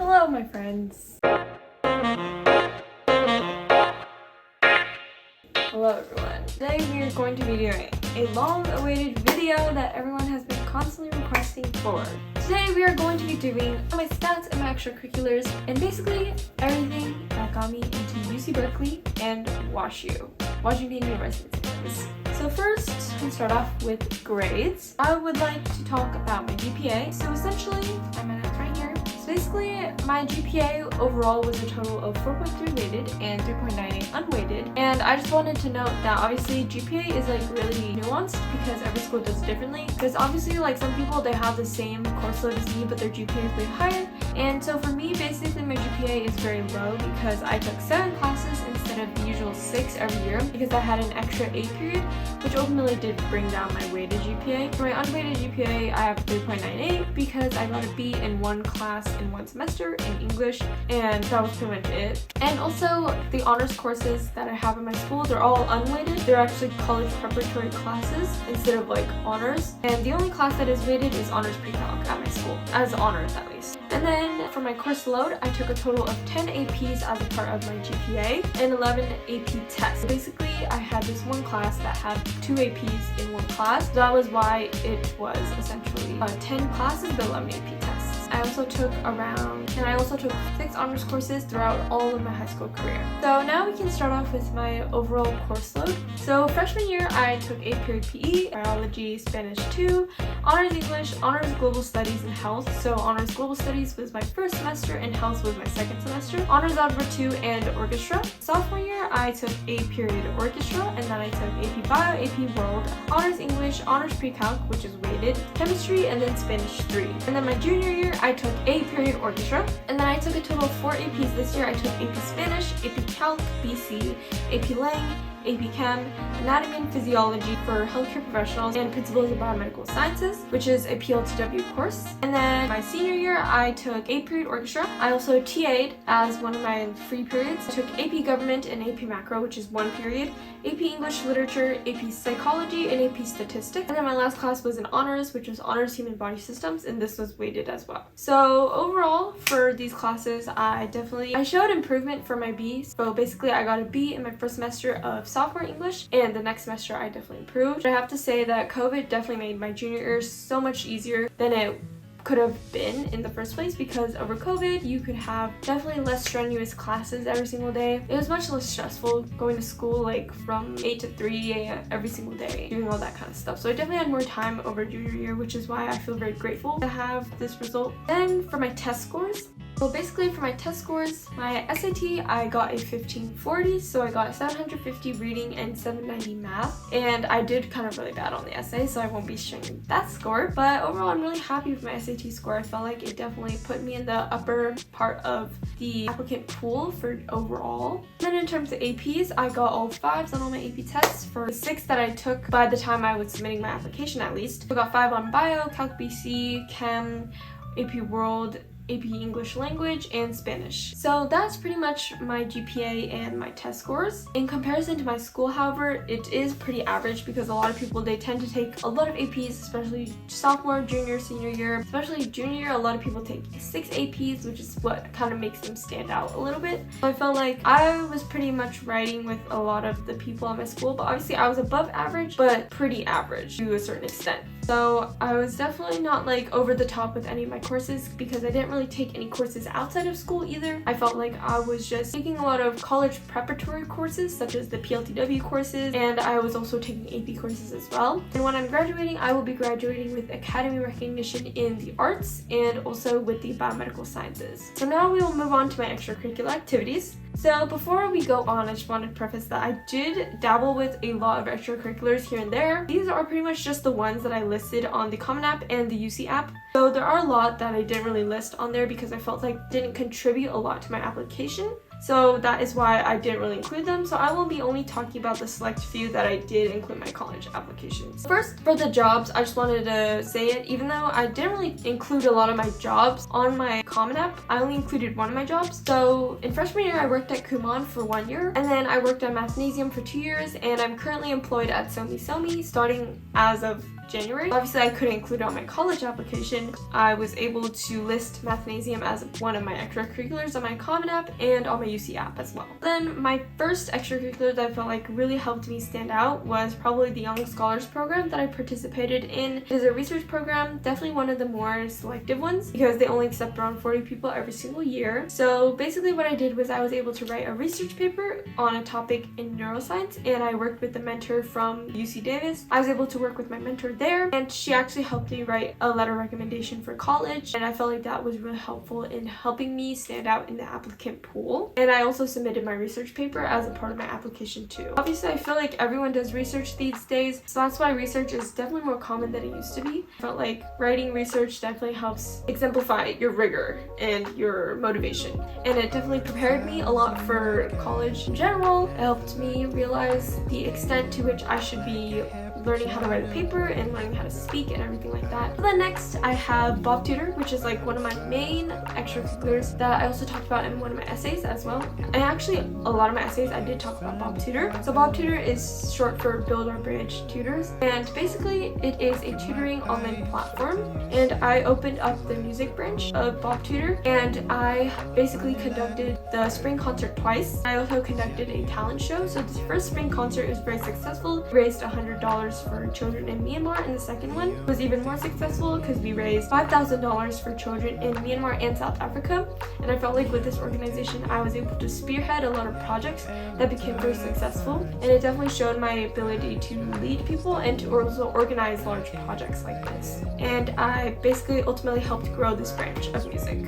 Hello my friends. Hello everyone. Today we are going to be doing a long-awaited video that everyone has been constantly requesting for. Today we are going to be doing my stats and my extracurriculars and basically everything that got me into UC Berkeley and Washington University. So first, let's start off with grades. I would like to talk about my GPA. So essentially, I'm at right here. So basically, my GPA overall was a total of 4.3 weighted and 3.98 unweighted. And I just wanted to note that obviously GPA is like really nuanced because every school does it differently. Because obviously like some people, they have the same course load as me, but their GPA is way higher. And so for me, basically my GPA is very low because I took 7 classes instead of the usual 6 every year because I had an extra A period, which ultimately did bring down my weighted GPA. For my unweighted GPA, I have 3.98 because I got a B in one class in one semester in English, and that was pretty much it. And also the honors courses that I have in my school, they're all unweighted. They're actually college preparatory classes instead of like honors. And the only class that is weighted is honors pre-calc at my school, as honors at least. And then for my course load, I took a total of 10 APs as a part of my GPA and 11 AP tests. So basically, I had this one class that had 2 APs in one class. So that was why it was essentially 10 classes but 11 AP tests. I also took 6 honors courses throughout all of my high school career. So now we can start off with my overall course load. So freshman year, I took A period PE, biology, Spanish 2, honors English, honors global studies, and health. So honors global studies was my first semester and health was my second semester. Honors algebra 2 and orchestra. Sophomore year, I took A period orchestra, and then I took AP bio, AP world, honors English, honors pre-calc, which is weighted, chemistry, and then Spanish 3. And then my junior year, I took A period orchestra, and then I took a total of 4 APs this year. I took AP Spanish, AP Calc, BC, AP Lang, AP Chem, Anatomy and Physiology for healthcare professionals, and Principles of Biomedical Sciences, which is a PLTW course. And then my senior year, I took A period orchestra. I also TA'd as one of my free periods. I took AP Government and AP Macro, which is 1 period, AP English Literature, AP Psychology, and AP Statistics. And then my last class was an honors, which was Honors Human Body Systems, and this was weighted as well. So overall, for these classes, I showed improvement for my B. So basically, I got a B in my first semester of sophomore English, and the next semester I definitely improved. But I have to say that COVID definitely made my junior year so much easier than it could have been in the first place, because over COVID you could have definitely less strenuous classes every single day. It was much less stressful going to school like from 8 to 3 a.m. every single day, doing all that kind of stuff. So I definitely had more time over junior year, which is why I feel very grateful to have this result. Then for my test scores, so basically for my test scores, my SAT, I got a 1540, so I got 750 reading and 790 math, and I did kind of really bad on the essay, so I won't be sharing that score, but overall I'm really happy with my SAT score. I felt like it definitely put me in the upper part of the applicant pool for overall. Then in terms of APs, I got all 5s on all my AP tests for the 6 that I took by the time I was submitting my application at least. I got 5 on bio, Calc BC, Chem, AP World, AP English Language, and Spanish. So that's pretty much my GPA and my test scores. In comparison to my school, however, it is pretty average because a lot of people, they tend to take a lot of APs, especially sophomore, junior, senior year. Especially junior year, a lot of people take 6 APs, which is what kind of makes them stand out a little bit. So I felt like I was pretty much riding with a lot of the people at my school, but obviously I was above average, but pretty average to a certain extent. So I was definitely not like over the top with any of my courses because I didn't really take any courses outside of school either. I felt like I was just taking a lot of college preparatory courses such as the PLTW courses, and I was also taking AP courses as well. And when I'm graduating, I will be graduating with academy recognition in the arts and also with the biomedical sciences. So now we will move on to my extracurricular activities. So before we go on, I just want to preface that I did dabble with a lot of extracurriculars here and there. These are pretty much just the ones that I listed on the Common App and the UC app. So there are a lot that I didn't really list on there because I felt like didn't contribute a lot to my application. So that is why I didn't really include them. So I will be only talking about the select few that I did include in my college applications. First, for the jobs, I just wanted to say it, even though I didn't really include a lot of my jobs on my Common App, I only included one of my jobs. So in freshman year, I worked at Kumon for 1 year, and then I worked at Mathnasium for 2 years, and I'm currently employed at SoMe starting as of January. Obviously, I couldn't include it on my college application. I was able to list Mathnasium as one of my extracurriculars on my Common App and on my UC app as well. Then my first extracurricular that I felt like really helped me stand out was probably the Young Scholars program that I participated in. It is a research program, definitely one of the more selective ones because they only accept around 40 people every single year. So basically what I did was I was able to write a research paper on a topic in neuroscience, and I worked with a mentor from UC Davis. I was able to work with my mentor there, and she actually helped me write a letter recommendation for college, and I felt like that was really helpful in helping me stand out in the applicant pool. And I also submitted my research paper as a part of my application too. Obviously, I feel like everyone does research these days, so that's why research is definitely more common than it used to be. I felt like writing research definitely helps exemplify your rigor and your motivation, and it definitely prepared me a lot for college in general. It helped me realize the extent to which I should be learning how to write a paper and learning how to speak and everything like that. So then next I have Bob Tutor, which is like one of my main extracurriculars that I also talked about in one of my essays as well. And actually a lot of my essays I did talk about Bob Tutor. So Bob Tutor is short for Build Our Bridge Tutors, and basically it is a tutoring online platform, and I opened up the music branch of Bob Tutor, and I basically conducted the spring concert twice. I also conducted a talent show. So the first spring concert was very successful. We raised $100 for children in Myanmar, and the second one was even more successful because we raised $5,000 for children in Myanmar and South Africa. And I felt like with this organization I was able to spearhead a lot of projects that became very successful, and it definitely showed my ability to lead people and to also organize large projects like this. And I basically ultimately helped grow this branch of music.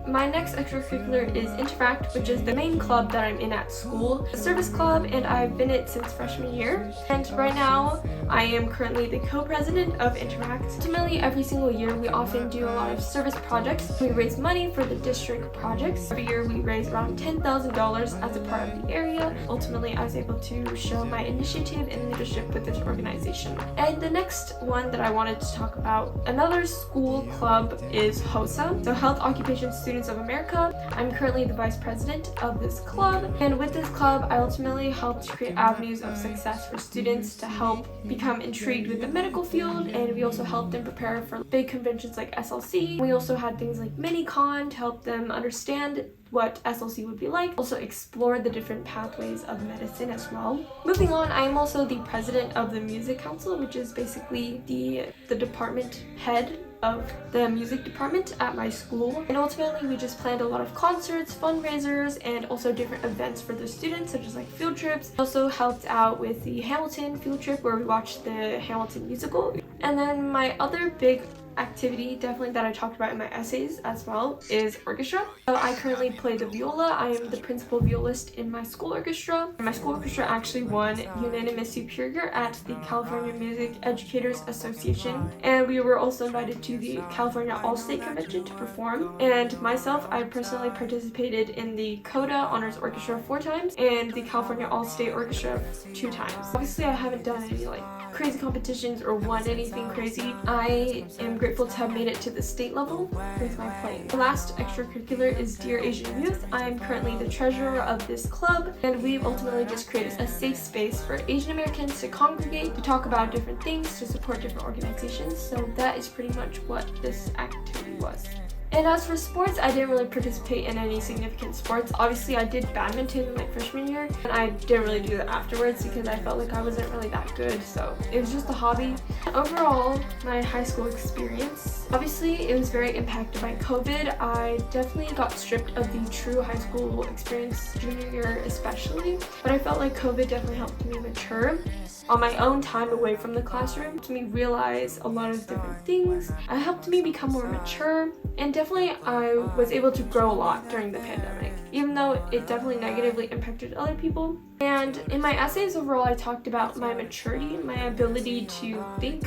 My next extracurricular is Interact, which is the main club that I'm in at school, a service club, and I've been it since freshman year. And right now, I am currently the co-president of Interact. Ultimately, every single year, we often do a lot of service projects. We raise money for the district projects. Every year, we raise around $10,000 as a part of the area. Ultimately, I was able to show my initiative and leadership with this organization. And the next one that I wanted to talk about, another school club, is HOSA, so Health Occupation Students of America. I'm currently the vice president of this club, and with this club I ultimately helped create avenues of success for students to help become intrigued with the medical field, and we also helped them prepare for big conventions like SLC. We also had things like mini-con to help them understand what SLC would be like, also explore the different pathways of medicine as well. Moving on, I am also the president of the Music Council, which is basically the department head of the music department at my school. And ultimately we just planned a lot of concerts, fundraisers, and also different events for the students, such as like field trips. Also helped out with the Hamilton field trip where we watched the Hamilton musical. And then my other big activity, definitely that I talked about in my essays as well, is orchestra. So I currently play the viola. I am the principal violist in my school orchestra. My school orchestra actually won unanimous superior at the California Music Educators Association, and we were also invited to the California All-State Convention to perform. And myself, I personally participated in the Coda Honors Orchestra 4 times and the California All-State Orchestra 2 times. Obviously I haven't done any like crazy competitions or won anything crazy. I am grateful to have made it to the state level with my playing. The last extracurricular is Dear Asian Youth. I am currently the treasurer of this club, and we've ultimately just created a safe space for Asian Americans to congregate, to talk about different things, to support different organizations. So that is pretty much what this activity was. And as for sports, I didn't really participate in any significant sports. Obviously, I did badminton in my freshman year, and I didn't really do that afterwards because I felt like I wasn't really that good, so it was just a hobby. Overall, my high school experience, obviously, it was very impacted by COVID. I definitely got stripped of the true high school experience junior year especially, but I felt like COVID definitely helped me mature on my own time away from the classroom, to me realize a lot of different things. It helped me become more mature, and definitely I was able to grow a lot during the pandemic, even though it definitely negatively impacted other people. And in my essays overall, I talked about my maturity, my ability to think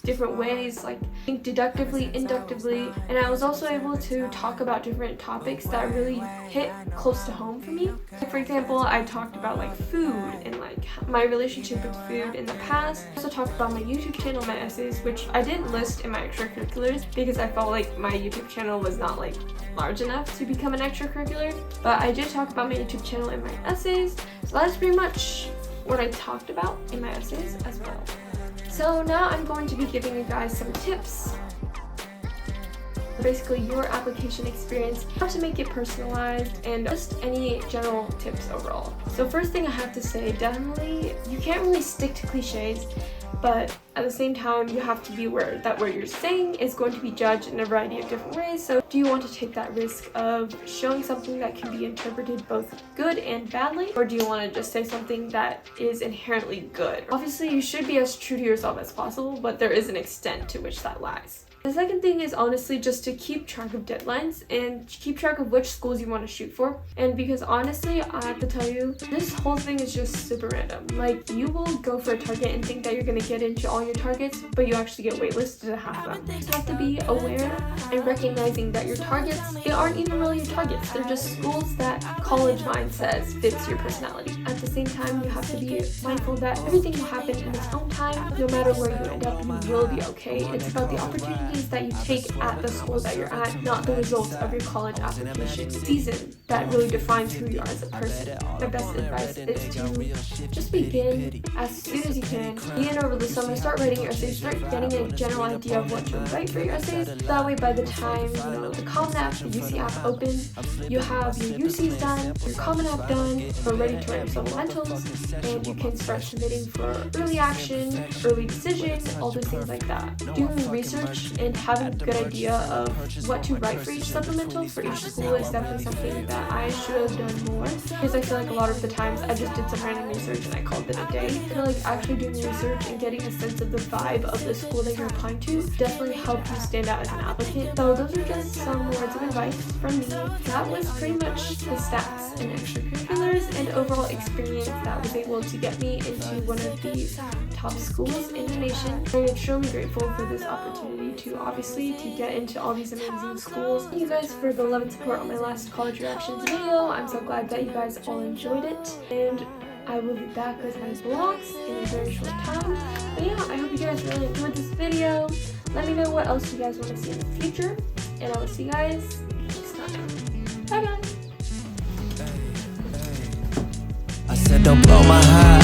different ways, like think deductively, inductively, and I was also able to talk about different topics that really hit close to home for me. Like, for example, I talked about like food and like my relationship with food in the past. I also talked about my YouTube channel in my essays, which I didn't list in my extracurriculars because I felt like my YouTube channel was not like large enough to become an extracurricular, but I did talk about my YouTube channel in my essays, so that's pretty much what I talked about in my essays as well. So now I'm going to be giving you guys some tips. Basically your application experience, how to make it personalized, and just any general tips overall. So first thing I have to say, definitely you can't really stick to cliches, but at the same time you have to be aware that what you're saying is going to be judged in a variety of different ways. So do you want to take that risk of showing something that can be interpreted both good and badly, or do you want to just say something that is inherently good? Obviously you should be as true to yourself as possible, but there is an extent to which that lies. The second thing is honestly just to keep track of deadlines and keep track of which schools you want to shoot for. And because honestly, I have to tell you, this whole thing is just super random. Like, you will go for a target and think that you're going to get into all your targets, but you actually get waitlisted to half of them. You just have to be aware and recognizing that your targets, they aren't even really your targets. They're just schools that college mind says fits your personality. At the same time, you have to be mindful that everything will happen in its own time. No matter where you end up, you will be okay. It's about the opportunity that you take at the school that you're at, not the results of your college application season that really defines who you are as a person. My best advice is to just begin as soon as you can. Begin over the summer, start writing your essays, start getting a general idea of what to write for your essays. That way by the time the Common App, the UC app opens, you have your UCs done, your Common App done, you're ready to write your supplementals, and you can start submitting for early action, early decision, all those things like that. Doing research and having a good idea of what to write for each supplemental for each school is definitely something that I should have done more, because I feel like a lot of the times I just did some random research and I called it a day. I feel like actually doing research and getting a sense of the vibe of the school that you're applying to definitely help you stand out as an applicant. So those are just some words of advice from me. That was pretty much the stats and extracurriculars and overall experience that was able to get me into one of the top schools in the nation. I'm extremely grateful for this opportunity to obviously to get into all these amazing schools. Thank you guys for the love and support on my last college reactions video. I'm so glad that you guys all enjoyed it, and I will be back with my vlogs in a very short time. But yeah, I hope you guys really enjoyed this video. Let me know what else you guys want to see in the future, and I will see you guys next time. Bye guys. I said don't blow my high.